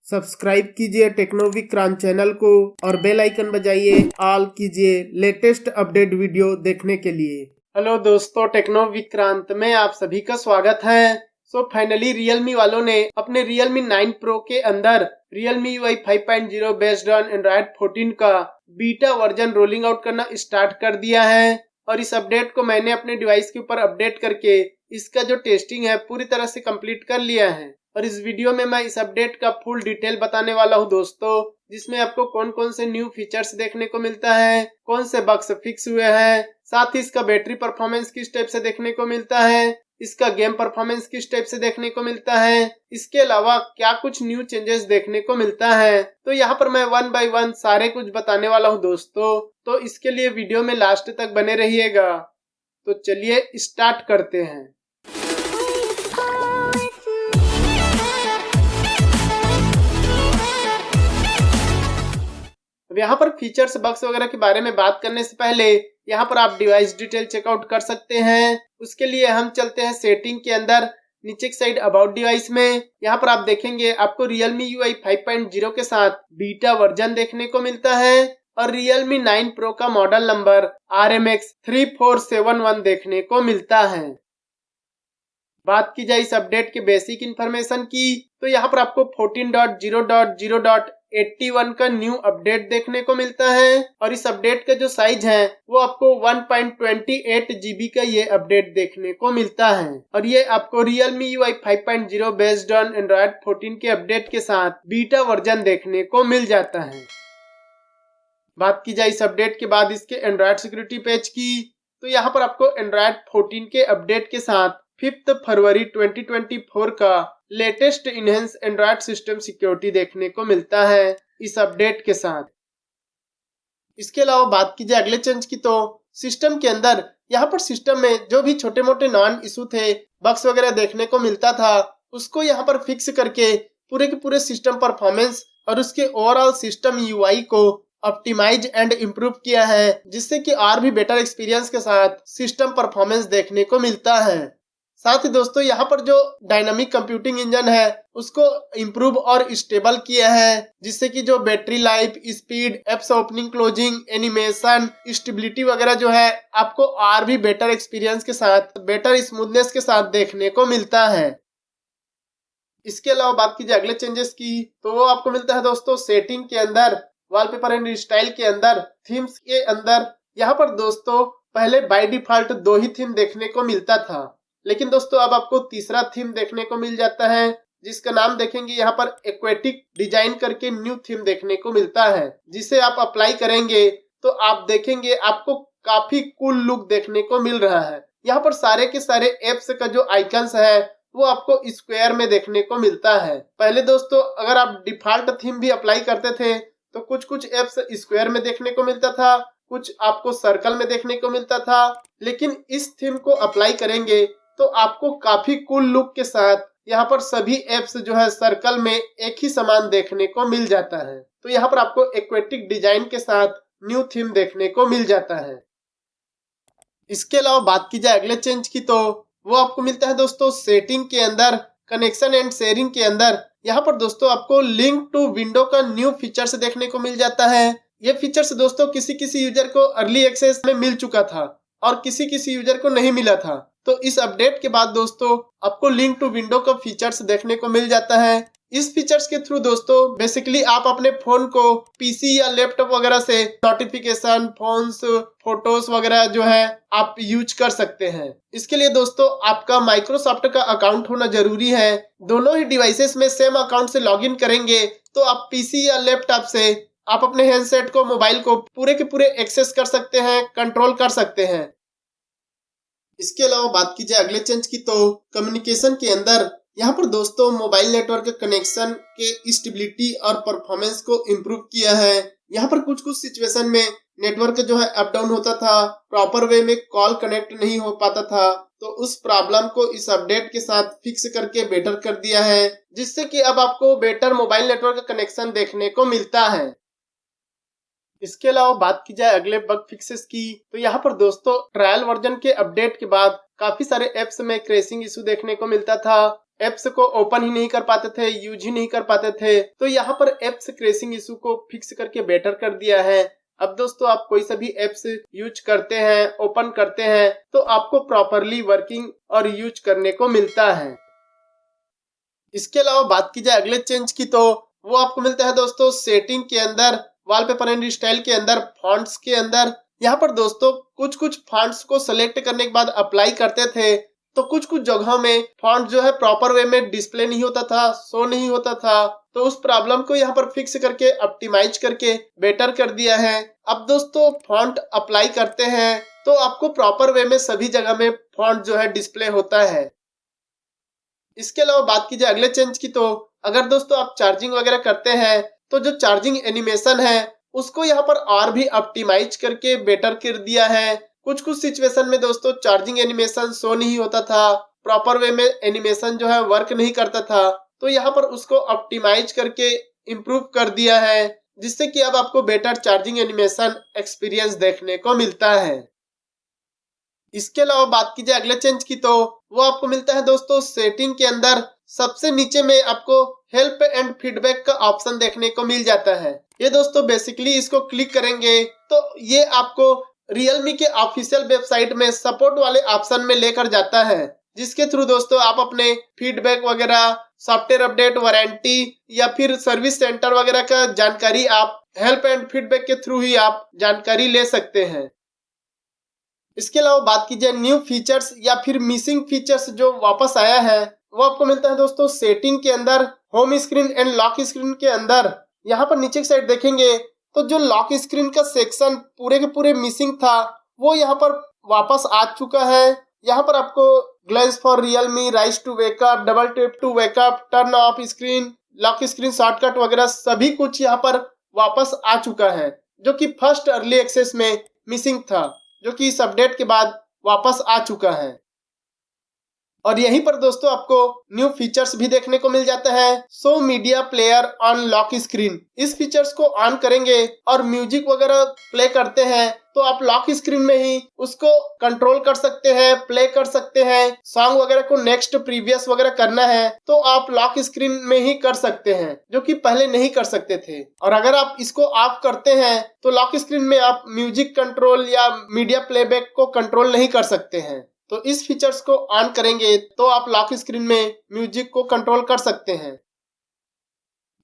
Subscribe कीजिए techno Vikrant channel को और बेल आइकन बजाइए ऑल कीजिए लेटेस्ट अपडेट वीडियो देखने के लिए। हेलो दोस्तों, टेक्नो विक्रांत में आप सभी का स्वागत है। फाइनली रियलमी वालों ने अपने रियलमी 9 प्रो के अंदर Realme UI 5.0 based on Android 14 का बीटा वर्जन रोलिंग आउट करना स्टार्ट कर दिया है। और इस अपडेट को मैंने अपने डिवाइस के ऊपर अपडेट करके इसका जो टेस्टिंग है पूरी तरह से कंप्लीट कर लिया है। और इस वीडियो में मैं इस अपडेट का फुल डिटेल बताने वाला हूं दोस्तों, जिसमें आपको कौन कौन से न्यू फीचर्स देखने को मिलता है, कौन से बग्स फिक्स हुए हैं, साथ ही इसका बैटरी परफॉर्मेंस किस टाइप से देखने को मिलता है, इसका गेम परफॉर्मेंस किस टाइप से देखने को मिलता है, इसके अलावा क्या कुछ न्यू चेंजेस देखने को मिलता है। तो यहाँ पर मैं 1 बाय 1 सारे कुछ बताने वाला हूँ दोस्तों, तो इसके लिए वीडियो में लास्ट तक बने रहिएगा। तो चलिए स्टार्ट करते हैं। अब यहाँ पर फीचर्स बग्स वगैरह के बारे में बात करने से पहले यहाँ पर आप डिवाइस डिटेल चेकआउट कर सकते हैं। उसके लिए हम चलते हैं सेटिंग के अंदर, नीचे की साइड अबाउट डिवाइस में। यहाँ पर आप देखेंगे आपको Realme UI 5.0 के साथ बीटा वर्जन देखने को मिलता है और Realme 9 Pro का मॉडल नंबर RMX 3471 देखने को मिलता है। बात की जाए इस अपडेट के बेसिक इंफॉर्मेशन की, तो यहाँ पर आपको 14.0.0.81 का न्यू अपडेट देखने को मिलता है और इस अपडेट का जो साइज है वो आपको 1.28 GB का ये अपडेट देखने को मिलता है। और ये आपको Realme UI 5.0 based on Android 14 के अपडेट के साथ बीटा वर्जन देखने को मिल जाता है। बात की जाए इस अपडेट के बाद इसके एंड्रॉइड सिक्योरिटी पैच की, तो यहाँ पर आपको एंड्रॉइड 14 के अपडेट के साथ 5 फरवरी 2024 का latest enhance Android system security देखने को मिलता है इस अपडेट के साथ। इसके अलावा बात की जाए अगले चेंज की, तो सिस्टम के अंदर यहाँ पर सिस्टम में जो भी छोटे मोटे नॉन इशू थे, बग्स वगैरह देखने को मिलता था, उसको यहाँ पर फिक्स करके पूरे के पूरे सिस्टम परफॉर्मेंस और उसके ओवरऑल सिस्टम UI को ऑप्टिमाइज एंड इम्प्रूव किया है, जिससे कि और भी बेटर एक्सपीरियंस के साथ सिस्टम परफॉर्मेंस देखने को मिलता है। साथ ही दोस्तों यहाँ पर जो डायनामिक कंप्यूटिंग इंजन है उसको इम्प्रूव और स्टेबल किया है, जिससे कि जो battery life, speed, apps opening closing, animation, stability वगैरह जो है आपको और भी बेटर एक्सपीरियंस के साथ, बेटर स्मूथनेस के साथ देखने को मिलता है। इसके अलावा बात कीजिए अगले चेंजेस की, तो वो आपको मिलता है दोस्तों सेटिंग के अंदर, वॉलपेपर एंड स्टाइल के अंदर, थीम्स के अंदर। यहाँ पर दोस्तों पहले बाय डिफॉल्ट 2 ही थीम देखने को मिलता था, लेकिन दोस्तों अब आपको तीसरा थीम देखने को मिल जाता है, जिसका नाम देखेंगे यहाँ पर एक्वेटिक डिजाइन करके न्यू थीम देखने को मिलता है, जिसे आप अप्लाई करेंगे तो आप देखेंगे आपको काफी कूल लुक देखने को मिल रहा है। यहाँ पर सारे के सारे एप्स का जो आइकन्स है वो आपको स्क्वायर में देखने को मिलता है। पहले दोस्तों अगर आप डिफॉल्ट थीम भी अप्लाई करते थे तो कुछ कुछ एप्स स्क्वायर में देखने को मिलता था, कुछ आपको सर्कल में देखने को मिलता था, लेकिन इस थीम को अप्लाई करेंगे तो आपको काफी कूल लुक के साथ यहाँ पर सभी एप्स जो है सर्कल में एक ही समान देखने को मिल जाता है। तो यहाँ पर आपको एक्वेटिक डिजाइन के साथ न्यू थीम देखने को मिल जाता है। इसके अलावा बात की जाए अगले चेंज की, तो वो आपको मिलता है दोस्तों सेटिंग के अंदर, कनेक्शन एंड शेयरिंग के अंदर। यहाँ पर दोस्तों आपको लिंक टू विंडो का न्यू फीचर्स देखने को मिल जाता है। ये फीचर्स दोस्तों किसी किसी यूजर को अर्ली एक्सेस में मिल चुका था और किसी किसी यूजर को नहीं मिला था। तो इस अपडेट के बाद दोस्तों आपको लिंक टू विंडो का फीचर्स देखने को मिल जाता है। इस फीचर्स के थ्रू दोस्तों बेसिकली आप अपने फोन को पीसी या लैपटॉप वगैरह से नोटिफिकेशन, फोन्स, फोटोज वगैरह जो है आप यूज कर सकते हैं। इसके लिए दोस्तों आपका माइक्रोसॉफ्ट का अकाउंट होना जरूरी है। दोनों ही डिवाइसेस में सेम अकाउंट से लॉगिन करेंगे तो आप पीसी या लैपटॉप से आप अपने हैंडसेट को, मोबाइल को पूरे के पूरे एक्सेस कर सकते हैं, कंट्रोल कर सकते हैं। इसके अलावा बात की जाए अगले चेंज की, तो कम्युनिकेशन के अंदर यहाँ पर दोस्तों मोबाइल नेटवर्क कनेक्शन के स्टेबिलिटी और परफॉर्मेंस को इम्प्रूव किया है। यहाँ पर कुछ कुछ सिचुएशन में नेटवर्क जो है अप डाउन होता था, प्रॉपर वे में कॉल कनेक्ट नहीं हो पाता था, तो उस प्रॉब्लम को इस अपडेट के साथ फिक्स करके बेटर कर दिया है, जिससे कि अब आपको बेटर मोबाइल नेटवर्क कनेक्शन देखने को मिलता है। इसके अलावा बात की जाए अगले बग फिक्सेस की, तो यहाँ पर दोस्तों ट्रायल वर्जन के अपडेट के बाद काफी सारे एप्स में क्रैशिंग इशू देखने को मिलता था। एप्स को ओपन ही नहीं कर पाते थे, यूज ही नहीं कर पाते थे, तो यहाँ पर एप्स क्रैशिंग इशू को फिक्स करके बेटर कर दिया है। अब दोस्तों आप कोई सा भी एप्स यूज करते हैं, ओपन करते हैं, तो आपको प्रॉपरली वर्किंग और यूज करने को मिलता है। इसके अलावा बात की जाए अगले चेंज की, तो वो आपको मिलता है दोस्तों सेटिंग के अंदर, वॉलपेपर एंड स्टाइल के अंदर, फॉन्ट्स के अंदर। यहाँ पर दोस्तों कुछ फॉन्ट्स को सिलेक्ट करने के बाद अप्लाई करते थे, तो कुछ जगहों में फॉन्ट जो है प्रॉपर वे में डिस्प्ले नहीं होता था, शो नहीं होता था। तो उस प्रॉब्लम को यहाँ पर फिक्स करके ऑप्टिमाइज करके बेटर कर दिया है। अब दोस्तों फॉन्ट अप्लाई करते हैं तो आपको प्रॉपर वे में सभी जगह में फॉन्ट जो है डिस्प्ले होता है। इसके अलावा बात की जाए अगले चेंज की, तो अगर दोस्तों आप चार्जिंग वगैरह करते हैं तो जो चार्जिंग एनिमेशन है उसको यहाँ पर और भी ऑप्टिमाइज करके बेटर कर दिया है। कुछ सिचुएशन में दोस्तों चार्जिंग एनिमेशन शो नहीं होता था, प्रॉपर वे में एनिमेशन जो है वर्क नहीं करता था, तो यहाँ पर उसको ऑप्टिमाइज करके इम्प्रूव कर दिया है, जिससे कि अब आपको बेटर चार्जिंग एनिमेशन एक्सपीरियंस देखने को मिलता है। इसके अलावा बात की जाए अगले चेंज की, तो वो आपको मिलता है दोस्तों सेटिंग के अंदर सबसे नीचे में आपको हेल्प एंड फीडबैक का ऑप्शन देखने को मिल जाता है। ये दोस्तों बेसिकली इसको क्लिक करेंगे तो ये आपको रियलमी के ऑफिशियल वेबसाइट में सपोर्ट वाले ऑप्शन में लेकर जाता है, जिसके थ्रू दोस्तों आप अपने फीडबैक वगैरह, सॉफ्टवेयर अपडेट, वारंटी या फिर सर्विस सेंटर वगैरह का जानकारी आप हेल्प एंड फीडबैक के थ्रू ही आप जानकारी ले सकते हैं। इसके अलावा बात की जाए न्यू फीचर्स या फिर मिसिंग फीचर्स जो वापस आया है, वो आपको मिलता है दोस्तों सेटिंग के अंदर, home screen and lock screen के अंदर। यहाँ पर नीचे की साइड देखेंगे तो जो लॉक स्क्रीन का सेक्शन पूरे के पूरे मिसिंग था वो यहाँ पर वापस आ चुका है। यहाँ पर आपको glance for Realme, rise to wake up, double tap to wake up, turn off screen, lock screen shortcut वगैरह सभी कुछ यहाँ पर वापस आ चुका है, जो कि फर्स्ट अर्ली एक्सेस में मिसिंग था, जो कि इस अपडेट के बाद वापस आ चुका है। और यहीं पर दोस्तों आपको न्यू फीचर्स भी देखने को मिल जाता है, show media player on lock screen. इस फीचर्स को ऑन करेंगे और म्यूजिक वगैरह प्ले करते हैं तो आप लॉक स्क्रीन में ही उसको कंट्रोल कर सकते हैं, प्ले कर सकते हैं। सॉन्ग वगैरह को नेक्स्ट, प्रीवियस वगैरह करना है तो आप लॉक स्क्रीन में ही कर सकते हैं, जो कि पहले नहीं कर सकते थे। और अगर आप इसको ऑफ करते हैं तो लॉक स्क्रीन में आप म्यूजिक कंट्रोल या मीडिया प्लेबैक को कंट्रोल नहीं कर सकते हैं। तो इस फीचर्स को ऑन करेंगे तो आप लॉक स्क्रीन में म्यूजिक को कंट्रोल कर सकते हैं।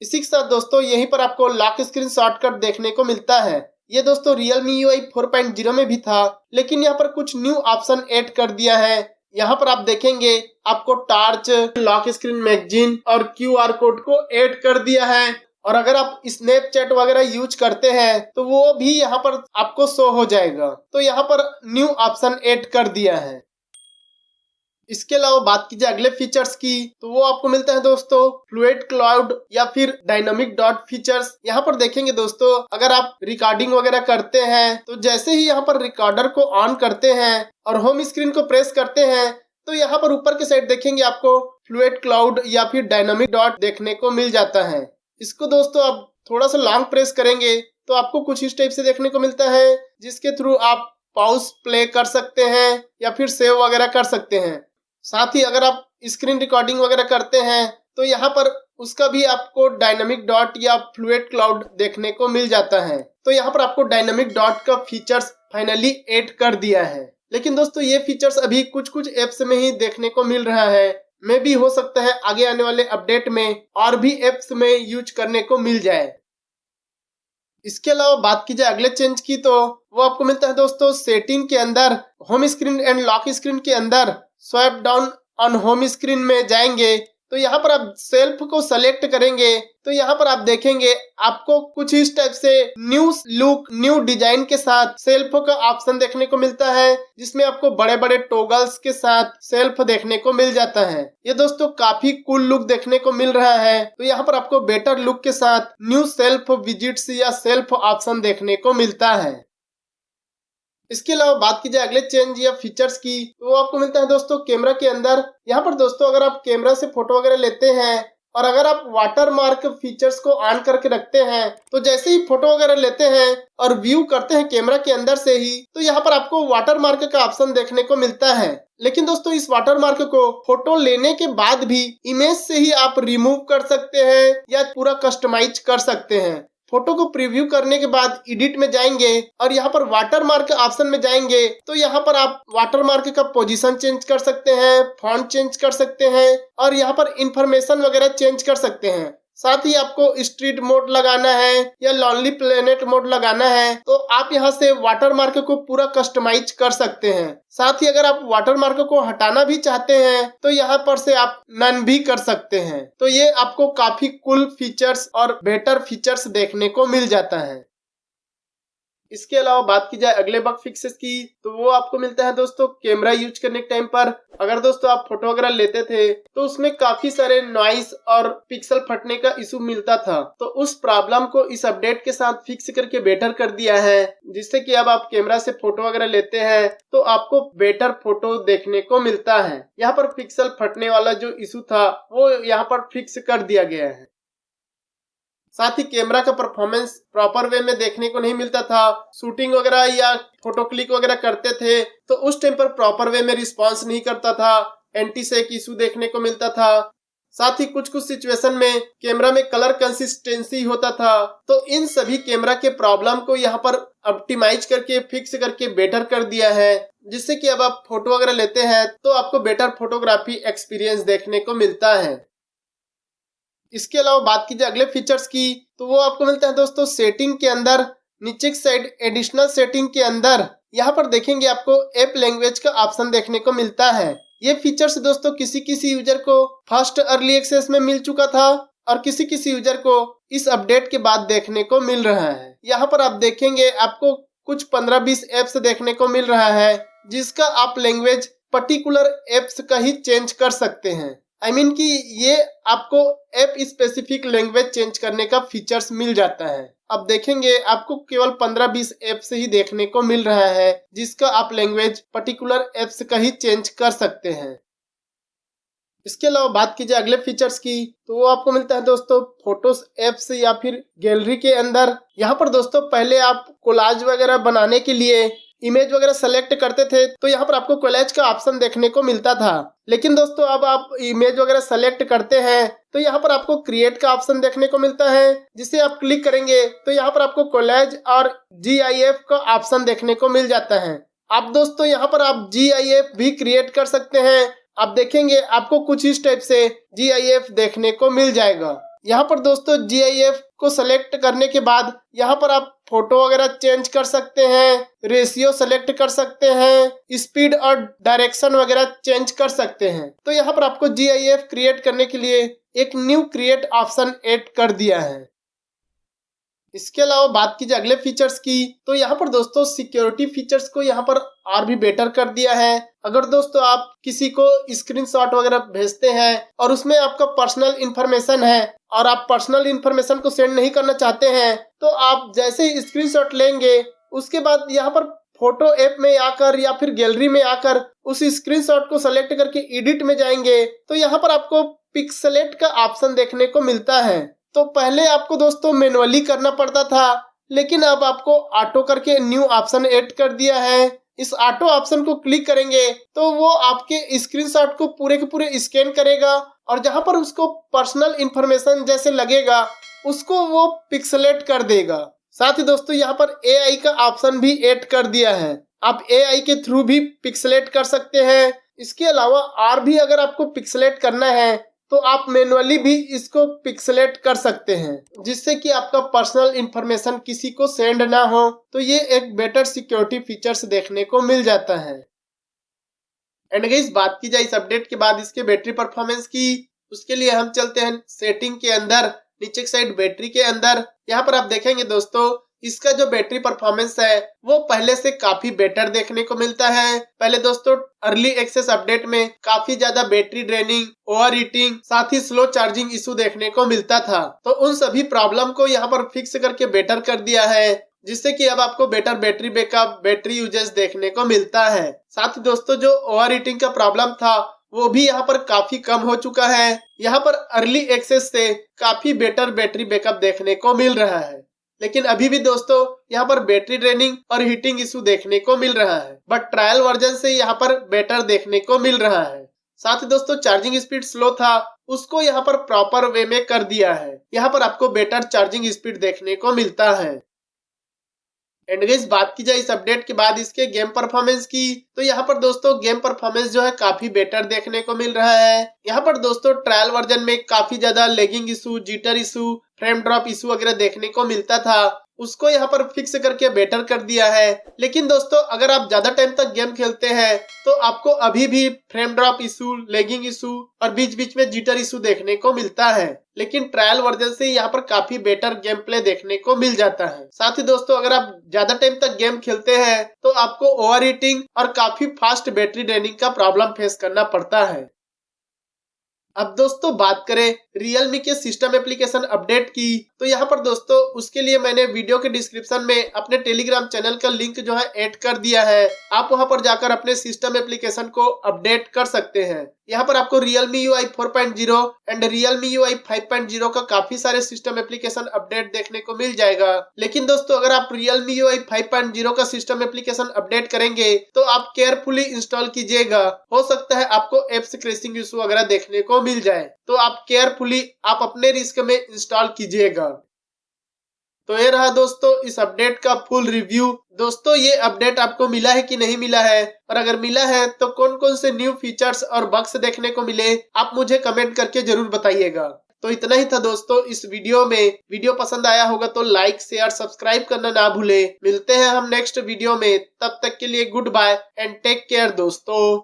इसी के साथ दोस्तों यहीं पर आपको लॉक स्क्रीन शॉर्टकट देखने को मिलता है। ये दोस्तों Realme UI 4.0 में भी था, लेकिन यहाँ पर कुछ न्यू ऑप्शन ऐड कर दिया है। यहाँ पर आप देखेंगे आपको टॉर्च, लॉक स्क्रीन मैगजीन और QR कोड को ऐड कर दिया है। और अगर आप स्नैपचैट वगैरह यूज करते हैं तो वो भी यहाँ पर आपको शो हो जाएगा। तो यहाँ पर न्यू ऑप्शन ऐड कर दिया है। इसके अलावा बात की जाए अगले फीचर्स की, तो वो आपको मिलता है दोस्तों फ्लूइड क्लाउड या फिर डायनामिक डॉट फीचर्स। यहाँ पर देखेंगे दोस्तों अगर आप रिकॉर्डिंग वगैरह करते हैं तो जैसे ही यहाँ पर रिकॉर्डर को ऑन करते हैं और होम स्क्रीन को प्रेस करते हैं तो यहाँ पर ऊपर के साइड देखेंगे आपको फ्लूइड क्लाउड या फिर डायनामिक डॉट देखने को मिल जाता है। इसको दोस्तों आप थोड़ा सा लॉन्ग प्रेस करेंगे तो आपको कुछ इस टाइप से देखने को मिलता है, जिसके थ्रू आप पॉज प्ले कर सकते हैं या फिर सेव वगैरह कर सकते हैं। साथ ही अगर आप स्क्रीन रिकॉर्डिंग वगैरह करते हैं तो यहाँ पर उसका भी आपको डायनामिक डॉट या फ्लूइड क्लाउड देखने को मिल जाता है। तो यहाँ पर आपको डायनामिक डॉट का फीचर्स फाइनली ऐड कर दिया है। लेकिन दोस्तों ये फीचर्स अभी कुछ एप्स में ही देखने को मिल रहा है, में भी हो सकता है आगे आने वाले अपडेट में और भी एप्स में यूज करने को मिल जाए। इसके अलावा बात की जाए अगले चेंज की, तो वो आपको मिलता है दोस्तों सेटिंग के अंदर, home screen and lock screen के अंदर swipe down on home screen में जाएंगे तो यहाँ पर आप सेल्फ को सेलेक्ट करेंगे तो यहाँ पर आप देखेंगे आपको कुछ इस टाइप से न्यू लुक, न्यू डिजाइन के साथ सेल्फ का ऑप्शन देखने को मिलता है, जिसमें आपको बड़े बड़े टॉगल्स के साथ सेल्फ देखने को मिल जाता है। ये दोस्तों काफी कूल लुक देखने को मिल रहा है। तो यहाँ पर आपको बेटर लुक के साथ न्यू सेल्फ विजिट्स या सेल्फ ऑप्शन देखने को मिलता है। इसके अलावा बात की जाए अगले चेंज या फीचर्स की, तो वो आपको मिलता है दोस्तों कैमरा के अंदर। यहाँ पर दोस्तों अगर आप कैमरा से फोटो वगैरह लेते हैं और अगर आप वाटर मार्क फीचर्स को ऑन करके रखते हैं तो जैसे ही फोटो वगैरह लेते हैं और व्यू करते हैं कैमरा के अंदर से ही, तो यहाँ पर आपको वाटर मार्क का ऑप्शन देखने को मिलता है। लेकिन दोस्तों इस वाटर मार्क को फोटो लेने के बाद भी इमेज से ही आप रिमूव कर सकते हैं या पूरा कस्टमाइज कर सकते हैं। फोटो को प्रीव्यू करने के बाद एडिट में जाएंगे और यहाँ पर वाटर मार्क ऑप्शन में जाएंगे तो यहाँ पर आप वाटर मार्क का पोजीशन चेंज कर सकते हैं, फॉन्ट चेंज कर सकते हैं और यहाँ पर इंफॉर्मेशन वगैरह चेंज कर सकते हैं। साथ ही आपको स्ट्रीट मोड लगाना है या लॉनली प्लेनेट मोड लगाना है तो आप यहाँ से वाटर मार्क को पूरा कस्टमाइज कर सकते हैं। साथ ही अगर आप वाटर मार्क को हटाना भी चाहते हैं तो यहाँ पर से आप नन भी कर सकते हैं। तो ये आपको काफी कूल फीचर्स और बेटर फीचर्स देखने को मिल जाता है। इसके अलावा बात की जाए अगले बग फिक्सेस की तो वो आपको मिलता है दोस्तों कैमरा यूज करने के टाइम पर। अगर दोस्तों आप फोटो वगैरह लेते थे तो उसमें काफी सारे नॉइस और पिक्सल फटने का इशू मिलता था, तो उस प्रॉब्लम को इस अपडेट के साथ फिक्स करके बेटर कर दिया है, जिससे कि अब आप कैमरा से फोटो वगैरह लेते हैं तो आपको बेटर फोटो देखने को मिलता है। यहाँ पर पिक्सल फटने वाला जो इशू था वो यहाँ पर फिक्स कर दिया गया है। साथ ही कैमरा का परफॉर्मेंस प्रॉपर वे में देखने को नहीं मिलता था। शूटिंग वगैरह या फोटो क्लिक वगैरह करते थे तो उस टाइम पर प्रॉपर वे में रिस्पांस नहीं करता था, एंटी शेक इशू देखने को मिलता था। साथ ही कुछ सिचुएशन में कैमरा में कलर कंसिस्टेंसी होता था। तो इन सभी कैमरा के प्रॉब्लम को यहाँ पर ऑप्टिमाइज करके फिक्स करके बेटर कर दिया है, जिससे कि अब आप फोटो वगैरह लेते हैं तो आपको बेटर फोटोग्राफी एक्सपीरियंस देखने को मिलता है। इसके अलावा बात की जाए अगले फीचर्स की तो वो आपको मिलता है दोस्तों सेटिंग के अंदर नीचे की साइड एडिशनल सेटिंग के अंदर यहाँ पर देखेंगे आपको ऐप लैंग्वेज का ऑप्शन देखने को मिलता है। ये फीचर्स दोस्तों किसी यूजर को फर्स्ट अर्ली एक्सेस में मिल चुका था और किसी यूजर को इस अपडेट के बाद देखने को मिल रहा है। यहाँ पर आप देखेंगे आपको कुछ 15-20 एप्स देखने को मिल रहा है जिसका आप लैंग्वेज पर्टिकुलर एप्स का ही चेंज कर सकते हैं। कि ये आपको ऐप स्पेसिफिक लैंग्वेज चेंज करने का फीचर्स मिल जाता है। अब देखेंगे आपको केवल 15-20 ऐप से ही देखने को मिल रहा है जिसका आप लैंग्वेज पर्टिकुलर ऐप्स का ही चेंज कर सकते हैं। इसके अलावा बात की जाए अगले फीचर्स की तो वो आपको मिलता है दोस्तों फोटोज ऐप्स या फिर गैलरी के अंदर। यहाँ पर दोस्तों पहले आप कोलाज वगैरह बनाने के लिए इमेज वगैरह सेलेक्ट करते थे तो यहाँ पर आपको कोलाज का ऑप्शन देखने को मिलता था। लेकिन दोस्तों अब आप इमेज वगैरह सेलेक्ट करते हैं तो यहाँ पर आपको क्रिएट का ऑप्शन देखने को मिलता है, जिसे आप क्लिक करेंगे तो यहाँ पर आपको कोलाज और GIF का ऑप्शन देखने को मिल जाता है। अब दोस्तों यहाँ पर आप GIF भी क्रिएट कर सकते हैं। आप देखेंगे आपको कुछ इस टाइप से GIF देखने को मिल जाएगा। यहाँ पर दोस्तों GIF को सेलेक्ट करने के बाद यहाँ पर आप फोटो वगैरह चेंज कर सकते हैं, रेशियो सेलेक्ट कर सकते हैं, स्पीड और डायरेक्शन वगैरह चेंज कर सकते हैं। तो यहाँ पर आपको GIF क्रिएट करने के लिए एक न्यू क्रिएट ऑप्शन ऐड कर दिया है। इसके अलावा बात की जाए अगले फीचर्स की तो यहाँ पर दोस्तों सिक्योरिटी फीचर्स को यहाँ पर और भी बेटर कर दिया है। अगर दोस्तों आप किसी को स्क्रीनशॉट वगैरह भेजते हैं और उसमें आपका पर्सनल इंफॉर्मेशन है और आप पर्सनल इंफॉर्मेशन को सेंड नहीं करना चाहते हैं तो आप जैसे ही स्क्रीनशॉट लेंगे उसके बाद यहाँ पर फोटो ऐप में आकर या फिर गैलरी में आकर उस स्क्रीनशॉट को सेलेक्ट करके एडिट में जाएंगे तो यहाँ पर आपको पिक्सेलेट का ऑप्शन देखने को मिलता है। तो पहले आपको दोस्तों मैनुअली करना पड़ता था, लेकिन अब आपको ऑटो करके न्यू ऑप्शन ऐड कर दिया है। इस ऑटो ऑप्शन को क्लिक करेंगे तो वो आपके स्क्रीनशॉट को पूरे के पूरे स्कैन करेगा और जहां पर उसको पर्सनल इंफॉर्मेशन जैसे लगेगा उसको वो पिक्सेलेट कर देगा। साथ ही दोस्तों यहाँ पर AI का ऑप्शन भी ऐड कर दिया है। आप AI के थ्रू भी पिक्सेलेट कर सकते हैं। इसके अलावा और भी अगर आपको पिक्सेलेट करना है तो आप मैनुअली भी इसको पिक्सेलेट कर सकते हैं, जिससे कि आपका पर्सनल इंफॉर्मेशन किसी को सेंड ना हो। तो ये एक बेटर सिक्योरिटी फीचर्स देखने को मिल जाता है। एंड गाइस बात की जाए इस अपडेट के बाद इसके बैटरी परफॉर्मेंस की, उसके लिए हम चलते हैं सेटिंग के अंदर, नीचे की साइड बैटरी के अंदर। यहाँ पर आप देखेंगे दोस्तों इसका जो बैटरी परफॉर्मेंस है वो पहले से काफी बेटर देखने को मिलता है। पहले दोस्तों अर्ली एक्सेस अपडेट में काफी ज्यादा बैटरी ड्रेनिंग, ओवर हीटिंग, साथ ही स्लो चार्जिंग इशू देखने को मिलता था। तो उन सभी प्रॉब्लम को यहाँ पर फिक्स करके बेटर कर दिया है, जिससे कि अब आपको better battery backup, battery uses देखने को मिलता है। साथ ही दोस्तों जो ओवर हीटिंग का प्रॉब्लम था वो भी यहाँ पर काफी कम हो चुका है। यहाँ पर अर्ली एक्सेस से काफी बेटर बैटरी बैकअप देखने को मिल रहा है, लेकिन अभी भी दोस्तों यहाँ पर बैटरी ड्रेनिंग और हीटिंग इशू देखने को मिल रहा है, बट ट्रायल वर्जन से यहाँ पर बेटर देखने को मिल रहा है। साथ ही दोस्तों चार्जिंग स्पीड स्लो था, उसको यहाँ पर प्रॉपर वे में कर दिया है। यहाँ पर आपको बेटर चार्जिंग स्पीड देखने को मिलता है। एंड गाइस बात की जाए इस अपडेट के बाद इसके गेम परफॉर्मेंस की, तो यहाँ पर दोस्तों गेम परफॉर्मेंस जो है काफी बेटर देखने को मिल रहा है। यहाँ पर दोस्तों ट्रायल वर्जन में काफी ज्यादा lagging issue, jitter issue, frame drop issue वगैरह देखने को मिलता था, उसको यहाँ पर फिक्स करके बेटर कर दिया है। लेकिन दोस्तों अगर आप ज्यादा टाइम तक गेम खेलते हैं तो आपको अभी भी frame drop issue, lagging issue और बीच बीच में जिटर इशू देखने को मिलता है, लेकिन ट्रायल वर्जन से यहाँ पर काफी बेटर गेम प्ले देखने को मिल जाता है। साथ ही दोस्तों अगर आप ज्यादा टाइम तक गेम खेलते हैं तो आपको ओवर हीटिंग और काफी फास्ट बैटरी ड्रेनिंग का प्रॉब्लम फेस करना पड़ता है। अब दोस्तों बात करें Realme के सिस्टम एप्लीकेशन अपडेट की, तो यहाँ पर दोस्तों उसके लिए मैंने वीडियो के डिस्क्रिप्शन में अपने टेलीग्राम चैनल का लिंक जो है ऐड कर दिया है। आप वहां पर जाकर अपने सिस्टम एप्लीकेशन को अपडेट कर सकते हैं। यहाँ पर आपको Realme UI 4.0 and Realme UI 5.0 का काफी सारे सिस्टम एप्लीकेशन अपडेट देखने को मिल जाएगा। लेकिन दोस्तों अगर आप Realme UI 5.0 का सिस्टम एप्लीकेशन अपडेट करेंगे तो आप केयरफुली इंस्टॉल कीजिएगा, हो सकता है आपको एप्स क्रैशिंग इशू वगैरह देखने को मिल जाए, तो आप केयरफुली आप अपने रिस्क में इंस्टॉल कीजिएगा। तो ये रहा दोस्तों इस अपडेट का फुल रिव्यू। दोस्तों ये अपडेट आपको मिला है कि नहीं मिला है, और अगर मिला है तो कौन कौन से न्यू फीचर्स और बग्स देखने को मिले, आप मुझे कमेंट करके जरूर बताइएगा। तो इतना ही था दोस्तों इस वीडियो में। वीडियो पसंद आया होगा तो लाइक, शेयर, सब्सक्राइब करना ना भूले। मिलते हैं हम नेक्स्ट वीडियो में, तब तक के लिए good bye and take care दोस्तों।